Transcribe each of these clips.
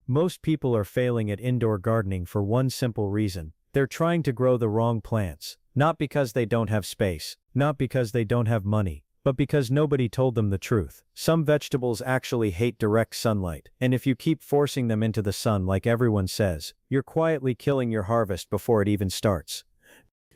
Most people are failing at indoor gardening for one simple reason. They're trying to grow the wrong plants. Not because they don't have space, not because they don't have money, but because nobody told them the truth. Some vegetables actually hate direct sunlight, and if you keep forcing them into the sun like everyone says, you're quietly killing your harvest before it even starts.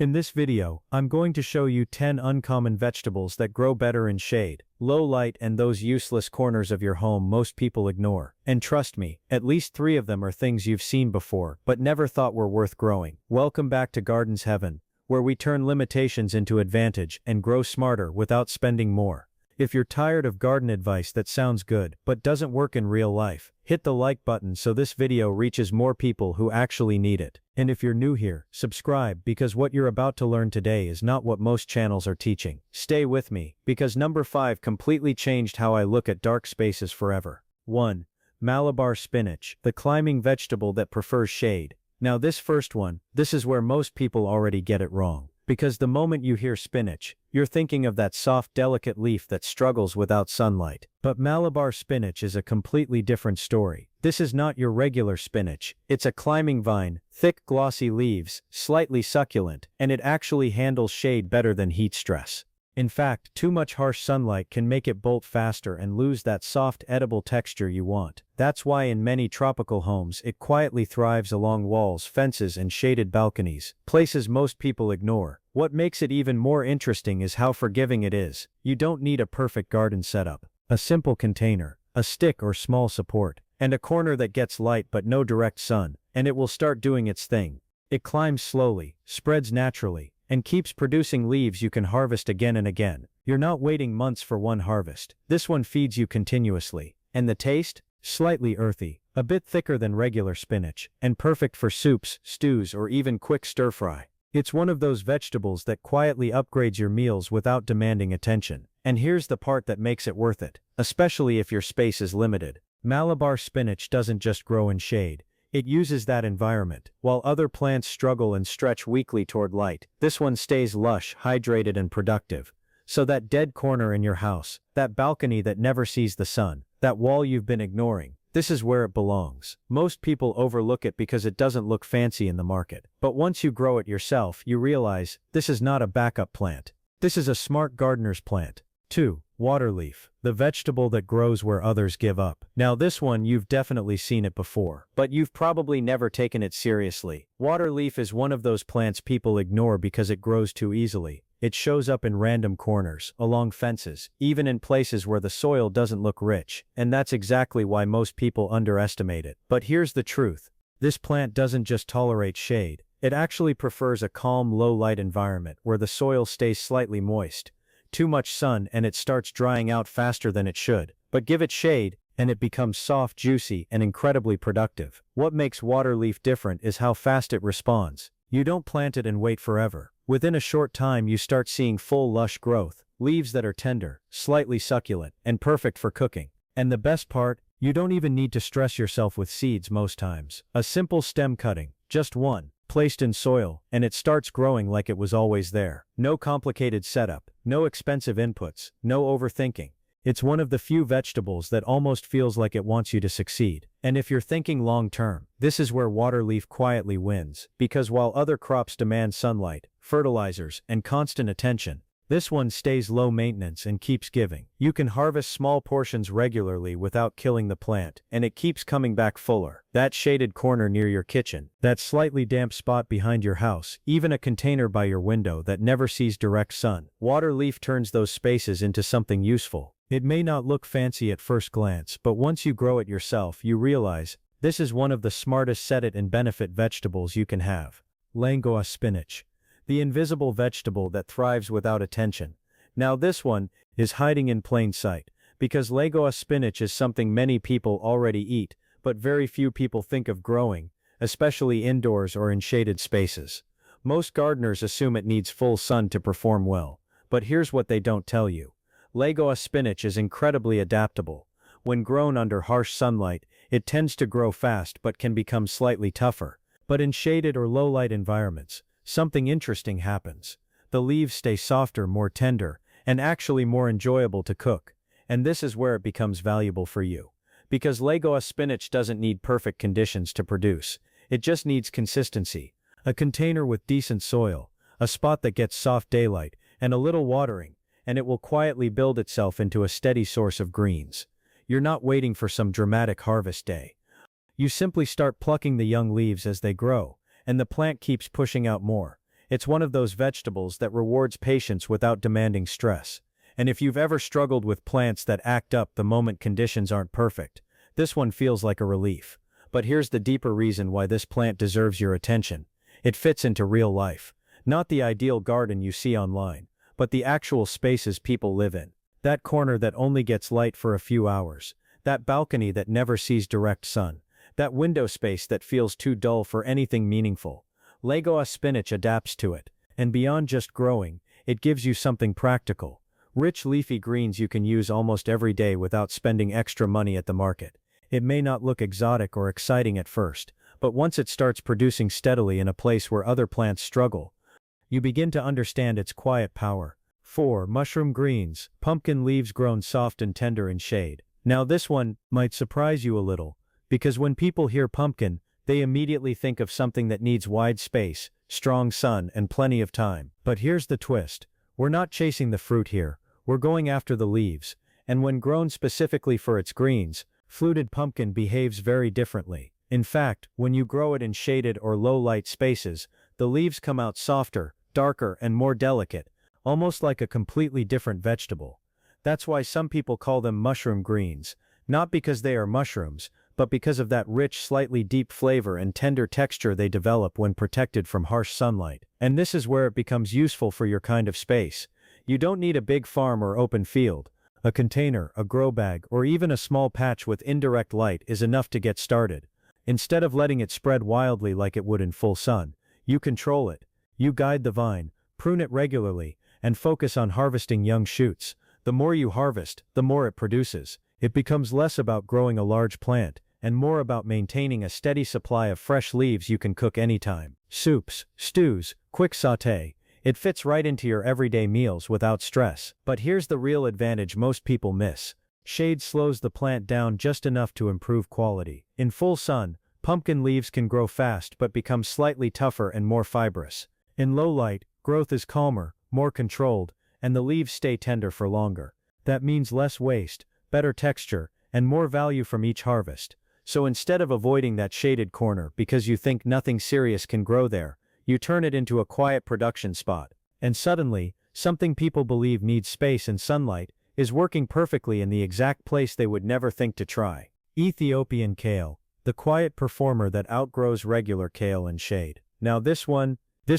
In this video, I'm going to show you 10 uncommon vegetables that grow better in shade, low light, and those useless corners of your home most people ignore. And trust me, at least 3 of them are things you've seen before but never thought were worth growing. Welcome back to Garden's Heaven, where we turn limitations into advantage and grow smarter without spending more. If you're tired of garden advice that sounds good but doesn't work in real life, hit the like button so this video reaches more people who actually need it. And if you're new here, subscribe, because what you're about to learn today is not what most channels are teaching. Stay with me, because number 5 completely changed how I look at dark spaces forever. 1. Malabar spinach, the climbing vegetable that prefers shade. Now this first one, this is where most people already get it wrong. Because the moment you hear spinach, you're thinking of that soft, delicate leaf that struggles without sunlight. But Malabar spinach is a completely different story. This is not your regular spinach. It's a climbing vine, thick, glossy leaves, slightly succulent, and it actually handles shade better than heat stress. In fact, too much harsh sunlight can make it bolt faster and lose that soft, edible texture you want. That's why in many tropical homes it quietly thrives along walls, fences, and shaded balconies, places most people ignore. What makes it even more interesting is how forgiving it is. You don't need a perfect garden setup. A simple container, a stick or small support, and a corner that gets light but no direct sun, and it will start doing its thing. It climbs slowly, spreads naturally, and keeps producing leaves you can harvest again and again. You're not waiting months for one harvest. This one feeds you continuously. And the taste? Slightly earthy, a bit thicker than regular spinach, and perfect for soups, stews, or even quick stir-fry. It's one of those vegetables that quietly upgrades your meals without demanding attention. And here's the part that makes it worth it, especially if your space is limited. Malabar spinach doesn't just grow in shade. It uses that environment. While other plants struggle and stretch weakly toward light, this one stays lush, hydrated, and productive. So that dead corner in your house, that balcony that never sees the sun, that wall you've been ignoring, this is where it belongs. Most people overlook it because it doesn't look fancy in the market. But once you grow it yourself, you realize this is not a backup plant. This is a smart gardener's plant. 2. Waterleaf, the vegetable that grows where others give up. Now this one, you've definitely seen it before, but you've probably never taken it seriously. Waterleaf is one of those plants people ignore because it grows too easily. It shows up in random corners, along fences, even in places where the soil doesn't look rich, and that's exactly why most people underestimate it. But here's the truth. This plant doesn't just tolerate shade. It actually prefers a calm, low-light environment where the soil stays slightly moist. Too much sun and it starts drying out faster than it should. But give it shade, and it becomes soft, juicy, and incredibly productive. What makes waterleaf different is how fast it responds. You don't plant it and wait forever. Within a short time you start seeing full, lush growth, leaves that are tender, slightly succulent, and perfect for cooking. And the best part, you don't even need to stress yourself with seeds most times. A simple stem cutting, just one, placed in soil, and it starts growing like it was always there. No complicated setup, no expensive inputs, no overthinking. It's one of the few vegetables that almost feels like it wants you to succeed. And if you're thinking long-term, this is where waterleaf quietly wins. Because while other crops demand sunlight, fertilizers, and constant attention, this one stays low maintenance and keeps giving. You can harvest small portions regularly without killing the plant, and it keeps coming back fuller. That shaded corner near your kitchen, that slightly damp spot behind your house, even a container by your window that never sees direct sun. Waterleaf turns those spaces into something useful. It may not look fancy at first glance, but once you grow it yourself, you realize this is one of the smartest set-it-and-benefit vegetables you can have. Malabar spinach, the invisible vegetable that thrives without attention. Now this one is hiding in plain sight, because Malabar spinach is something many people already eat, but very few people think of growing, especially indoors or in shaded spaces. Most gardeners assume it needs full sun to perform well, but here's what they don't tell you. Malabar spinach is incredibly adaptable. When grown under harsh sunlight, it tends to grow fast but can become slightly tougher. But in shaded or low-light environments, something interesting happens. The leaves stay softer, more tender, and actually more enjoyable to cook. And this is where it becomes valuable for you. Because Malabar spinach doesn't need perfect conditions to produce. It just needs consistency. A container with decent soil, a spot that gets soft daylight, and a little watering, and it will quietly build itself into a steady source of greens. You're not waiting for some dramatic harvest day. You simply start plucking the young leaves as they grow, and the plant keeps pushing out more. It's one of those vegetables that rewards patience without demanding stress. And if you've ever struggled with plants that act up the moment conditions aren't perfect, this one feels like a relief. But here's the deeper reason why this plant deserves your attention. It fits into real life. Not the ideal garden you see online, but the actual spaces people live in. That corner that only gets light for a few hours. That balcony that never sees direct sun. That window space that feels too dull for anything meaningful. Malabar spinach adapts to it. And beyond just growing, it gives you something practical. Rich leafy greens you can use almost every day without spending extra money at the market. It may not look exotic or exciting at first, but once it starts producing steadily in a place where other plants struggle, you begin to understand its quiet power. 4. Mushroom greens, pumpkin leaves grown soft and tender in shade. Now this one might surprise you a little, because when people hear pumpkin, they immediately think of something that needs wide space, strong sun, and plenty of time. But here's the twist. We're not chasing the fruit here, we're going after the leaves, and when grown specifically for its greens, fluted pumpkin behaves very differently. In fact, when you grow it in shaded or low-light spaces, the leaves come out softer, darker, and more delicate, almost like a completely different vegetable. That's why some people call them mushroom greens, not because they are mushrooms, but because of that rich, slightly deep flavor and tender texture they develop when protected from harsh sunlight. And this is where it becomes useful for your kind of space. You don't need a big farm or open field. A container, a grow bag, or even a small patch with indirect light is enough to get started. Instead of letting it spread wildly like it would in full sun, you control it. You guide the vine, prune it regularly, and focus on harvesting young shoots. The more you harvest, the more it produces. It becomes less about growing a large plant, and more about maintaining a steady supply of fresh leaves you can cook anytime. Soups, stews, quick sauté. It fits right into your everyday meals without stress. But here's the real advantage most people miss. Shade slows the plant down just enough to improve quality. In full sun, pumpkin leaves can grow fast but become slightly tougher and more fibrous. In low light, growth is calmer, more controlled, and the leaves stay tender for longer. That means less waste, better texture, and more value from each harvest. So instead of avoiding that shaded corner because you think nothing serious can grow there, you turn it into a quiet production spot. And suddenly, something people believe needs space and sunlight is working perfectly in the exact place they would never think to try. Ethiopian kale, the quiet performer that outgrows regular kale and shade. Now this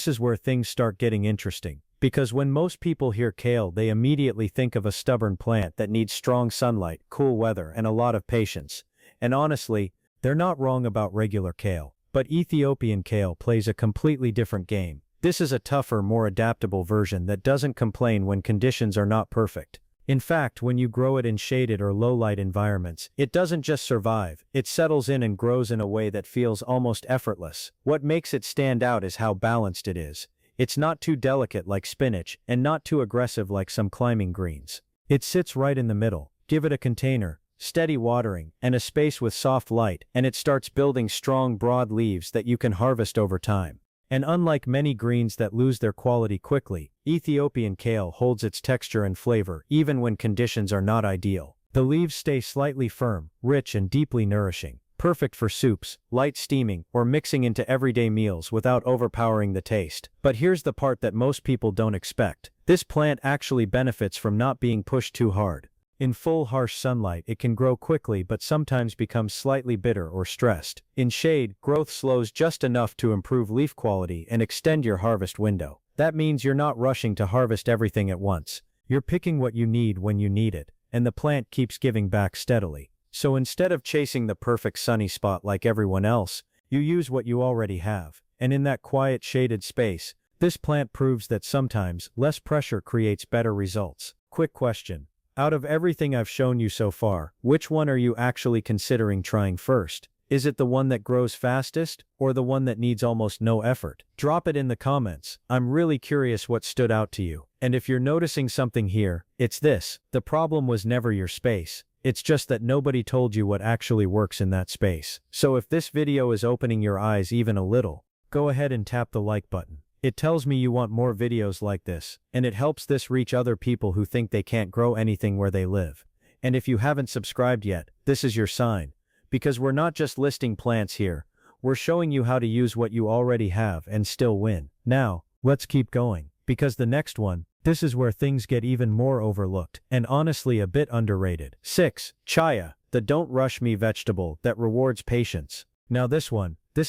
is where things start getting interesting. Because when most people hear kale, they immediately think of a stubborn plant that needs strong sunlight, cool weather, and a lot of patience. And honestly, they're not wrong about regular kale. But Ethiopian kale plays a completely different game. This is a tougher, more adaptable version that doesn't complain when conditions are not perfect. In fact, when you grow it in shaded or low-light environments, it doesn't just survive, it settles in and grows in a way that feels almost effortless. What makes it stand out is how balanced it is. It's not too delicate like spinach, and not too aggressive like some climbing greens. It sits right in the middle. Give it a container, steady watering, and a space with soft light, and it starts building strong, broad leaves that you can harvest over time. And unlike many greens that lose their quality quickly, Ethiopian kale holds its texture and flavor even when conditions are not ideal. The leaves stay slightly firm, rich, and deeply nourishing, perfect for soups, light steaming, or mixing into everyday meals without overpowering the taste. But here's the part that most people don't expect. This plant actually benefits from not being pushed too hard. In full harsh sunlight it can grow quickly but sometimes becomes slightly bitter or stressed. In shade, growth slows just enough to improve leaf quality and extend your harvest window. That means you're not rushing to harvest everything at once. You're picking what you need when you need it, and the plant keeps giving back steadily. So instead of chasing the perfect sunny spot like everyone else, you use what you already have. And in that quiet shaded space, this plant proves that sometimes less pressure creates better results. Quick question. Out of everything I've shown you so far, which one are you actually considering trying first? Is it the one that grows fastest, or the one that needs almost no effort? Drop it in the comments. I'm really curious what stood out to you. And if you're noticing something here, it's this. The problem was never your space. it's just that nobody told you what actually works in that space. So if this video is opening your eyes even a little, go ahead and tap the like button. It tells me you want more videos like this, and it helps this reach other people who think they can't grow anything where they live. And if you haven't subscribed yet, this is your sign. Because we're not just listing plants here, we're showing you how to use what you already have and still win. Now, let's keep going, because the next one, this is where things get even more overlooked, and honestly a bit underrated. 6. Chaya, the don't rush me vegetable that rewards patience. Now this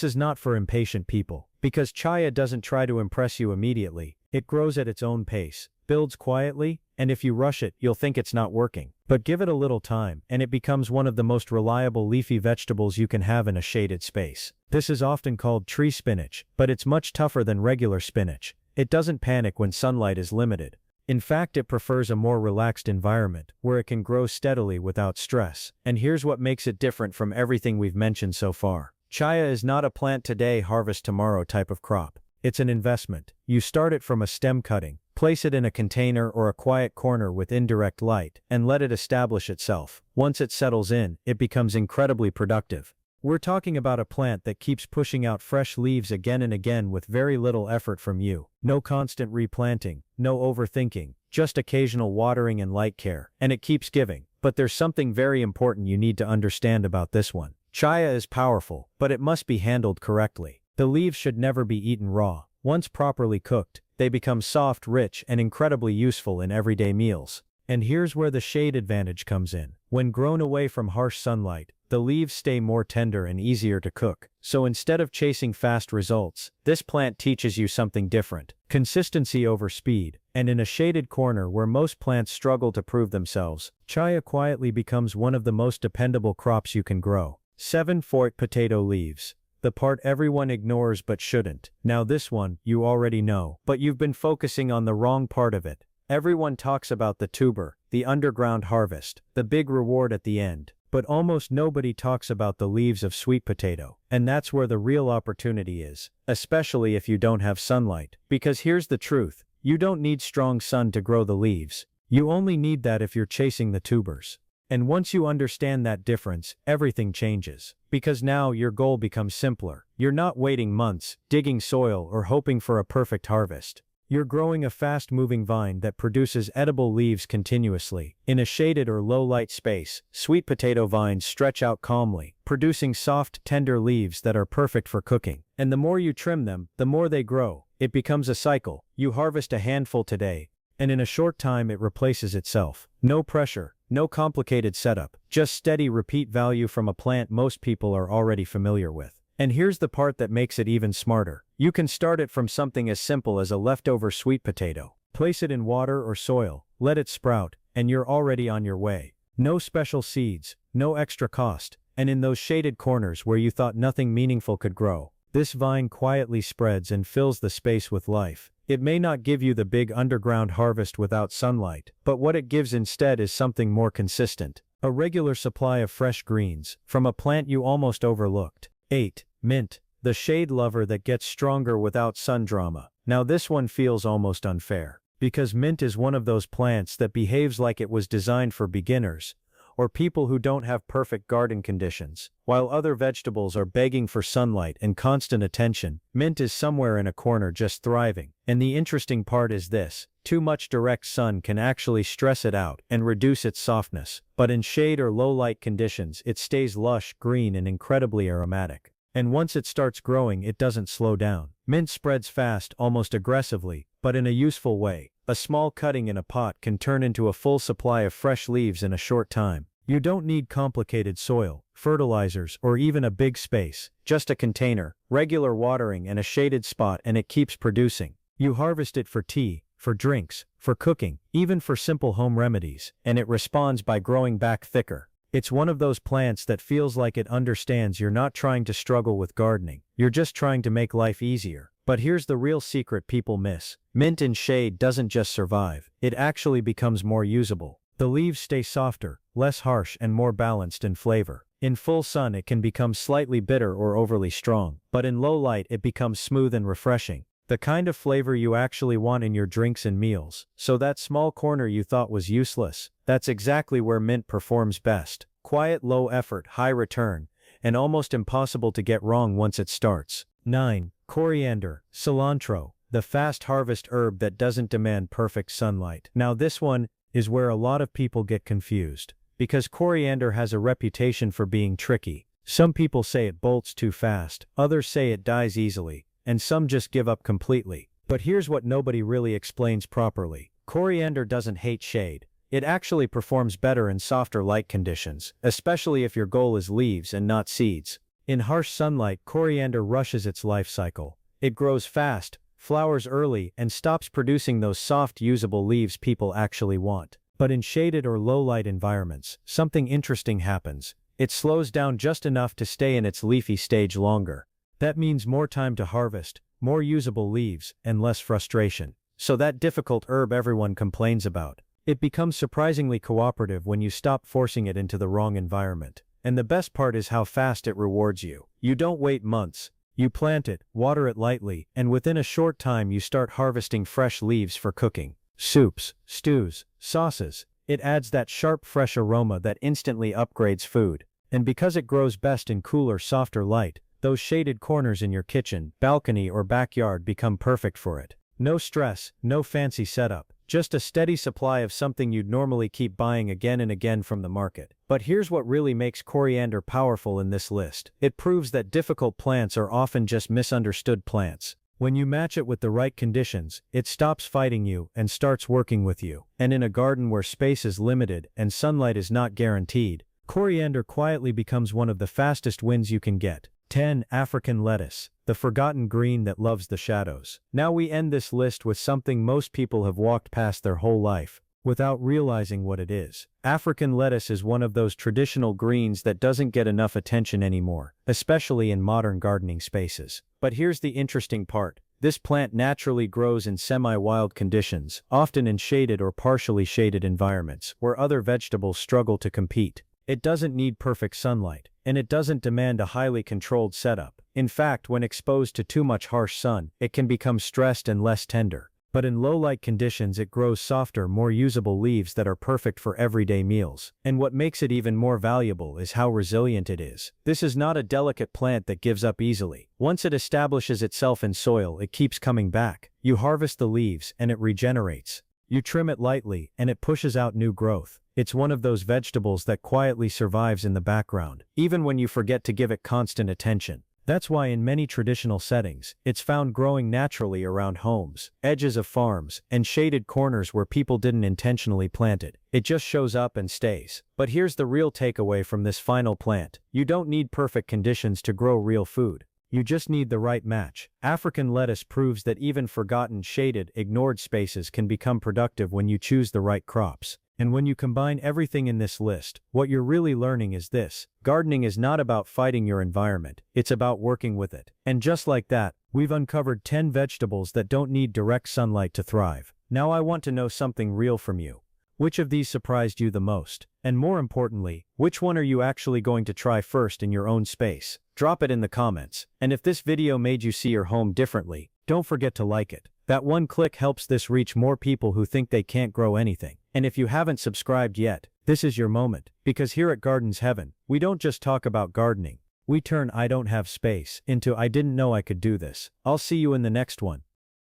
is not for impatient people, because chaya doesn't try to impress you immediately. It grows at its own pace, builds quietly, and if you rush it, you'll think it's not working. But give it a little time, and it becomes one of the most reliable leafy vegetables you can have in a shaded space. This is often called tree spinach, but it's much tougher than regular spinach. It doesn't panic when sunlight is limited. In fact, it prefers a more relaxed environment, where it can grow steadily without stress. And here's what makes it different from everything we've mentioned so far. Chaya is not a plant today, harvest tomorrow type of crop. It's an investment. You start it from a stem cutting, place it in a container or a quiet corner with indirect light, and let it establish itself. Once it settles in, it becomes incredibly productive. We're talking about a plant that keeps pushing out fresh leaves again and again with very little effort from you. No constant replanting, no overthinking, just occasional watering and light care, and it keeps giving. But there's something very important you need to understand about this one. Chaya is powerful, but it must be handled correctly. The leaves should never be eaten raw. Once properly cooked, they become soft, rich, and incredibly useful in everyday meals. And here's where the shade advantage comes in. When grown away from harsh sunlight, the leaves stay more tender and easier to cook. So instead of chasing fast results, this plant teaches you something different. Consistency over speed. And in a shaded corner where most plants struggle to prove themselves, chaya quietly becomes one of the most dependable crops you can grow. 7. Sweet potato leaves. The part everyone ignores but shouldn't. Now this one, you already know, but you've been focusing on the wrong part of it. Everyone talks about the tuber, the underground harvest, the big reward at the end. But almost nobody talks about the leaves of sweet potato. And that's where the real opportunity is, especially if you don't have sunlight. Because here's the truth, you don't need strong sun to grow the leaves. You only need that if you're chasing the tubers. And once you understand that difference, everything changes. Because now your goal becomes simpler. You're not waiting months, digging soil, or hoping for a perfect harvest. You're growing a fast-moving vine that produces edible leaves continuously. In a shaded or low-light space, sweet potato vines stretch out calmly, producing soft, tender leaves that are perfect for cooking. And the more you trim them, the more they grow. It becomes a cycle. You harvest a handful today, and in a short time it replaces itself. No pressure, no complicated setup, just steady repeat value from a plant most people are already familiar with. And here's the part that makes it even smarter. You can start it from something as simple as a leftover sweet potato. Place it in water or soil, let it sprout, and you're already on your way. No special seeds, no extra cost, and in those shaded corners where you thought nothing meaningful could grow, this vine quietly spreads and fills the space with life. It may not give you the big underground harvest without sunlight, but what it gives instead is something more consistent. A regular supply of fresh greens, from a plant you almost overlooked. 8. Mint, the shade lover that gets stronger without sun drama. Now this one feels almost unfair, because mint is one of those plants that behaves like it was designed for beginners, or people who don't have perfect garden conditions. While other vegetables are begging for sunlight and constant attention, mint is somewhere in a corner just thriving. And the interesting part is this, too much direct sun can actually stress it out and reduce its softness, but in shade or low light conditions it stays lush, green, and incredibly aromatic. And once it starts growing, it doesn't slow down. Mint spreads fast, almost aggressively, but in a useful way. A small cutting in a pot can turn into a full supply of fresh leaves in a short time. You don't need complicated soil, fertilizers, or even a big space. Just a container, regular watering, and a shaded spot, and it keeps producing. You harvest it for tea, for drinks, for cooking, even for simple home remedies, and it responds by growing back thicker. It's one of those plants that feels like it understands you're not trying to struggle with gardening. You're just trying to make life easier. But here's the real secret people miss. Mint in shade doesn't just survive, it actually becomes more usable. The leaves stay softer, less harsh, and more balanced in flavor. In full sun it can become slightly bitter or overly strong, but in low light it becomes smooth and refreshing. The kind of flavor you actually want in your drinks and meals. So that small corner you thought was useless, that's exactly where mint performs best. Quiet, low effort, high return, and almost impossible to get wrong once it starts. 9. Coriander, cilantro, the fast harvest herb that doesn't demand perfect sunlight. Now this one is where a lot of people get confused, because coriander has a reputation for being tricky. Some people say it bolts too fast, others say it dies easily, and some just give up completely. But here's what nobody really explains properly. Coriander doesn't hate shade. It actually performs better in softer light conditions, especially if your goal is leaves and not seeds. In harsh sunlight, coriander rushes its life cycle. It grows fast, flowers early, and stops producing those soft, usable leaves people actually want. But in shaded or low-light environments, something interesting happens. It slows down just enough to stay in its leafy stage longer. That means more time to harvest, more usable leaves, and less frustration. So that difficult herb everyone complains about. It becomes surprisingly cooperative when you stop forcing it into the wrong environment. And the best part is how fast it rewards you. You don't wait months. You plant it, water it lightly, and within a short time you start harvesting fresh leaves for cooking. Soups, stews, sauces. It adds that sharp, fresh aroma that instantly upgrades food. And because it grows best in cooler, softer light, those shaded corners in your kitchen, balcony, or backyard become perfect for it. No stress, no fancy setup. Just a steady supply of something you'd normally keep buying again and again from the market. But here's what really makes coriander powerful in this list. It proves that difficult plants are often just misunderstood plants. When you match it with the right conditions, it stops fighting you and starts working with you. And in a garden where space is limited and sunlight is not guaranteed, coriander quietly becomes one of the fastest wins you can get. 10. African lettuce, the forgotten green that loves the shadows. Now we end this list with something most people have walked past their whole life, without realizing what it is. African lettuce is one of those traditional greens that doesn't get enough attention anymore, especially in modern gardening spaces. But here's the interesting part. This plant naturally grows in semi-wild conditions, often in shaded or partially shaded environments, where other vegetables struggle to compete. It doesn't need perfect sunlight, and it doesn't demand a highly controlled setup. In fact, when exposed to too much harsh sun, it can become stressed and less tender. But in low-light conditions it grows softer, more usable leaves that are perfect for everyday meals. And what makes it even more valuable is how resilient it is. This is not a delicate plant that gives up easily. Once it establishes itself in soil, it keeps coming back. You harvest the leaves, and it regenerates. You trim it lightly, and it pushes out new growth. It's one of those vegetables that quietly survives in the background, even when you forget to give it constant attention. That's why in many traditional settings, it's found growing naturally around homes, edges of farms, and shaded corners where people didn't intentionally plant it. It just shows up and stays. But here's the real takeaway from this final plant. You don't need perfect conditions to grow real food. You just need the right match. African lettuce proves that even forgotten, shaded, ignored spaces can become productive when you choose the right crops. And when you combine everything in this list, what you're really learning is this: gardening is not about fighting your environment, it's about working with it. And just like that, we've uncovered 10 vegetables that don't need direct sunlight to thrive. Now I want to know something real from you. Which of these surprised you the most? And more importantly, which one are you actually going to try first in your own space? Drop it in the comments. And if this video made you see your home differently, don't forget to like it. That one click helps this reach more people who think they can't grow anything. And if you haven't subscribed yet, this is your moment. Because here at Gardens Heaven, we don't just talk about gardening. We turn "I don't have space" into "I didn't know I could do this." I'll see you in the next one.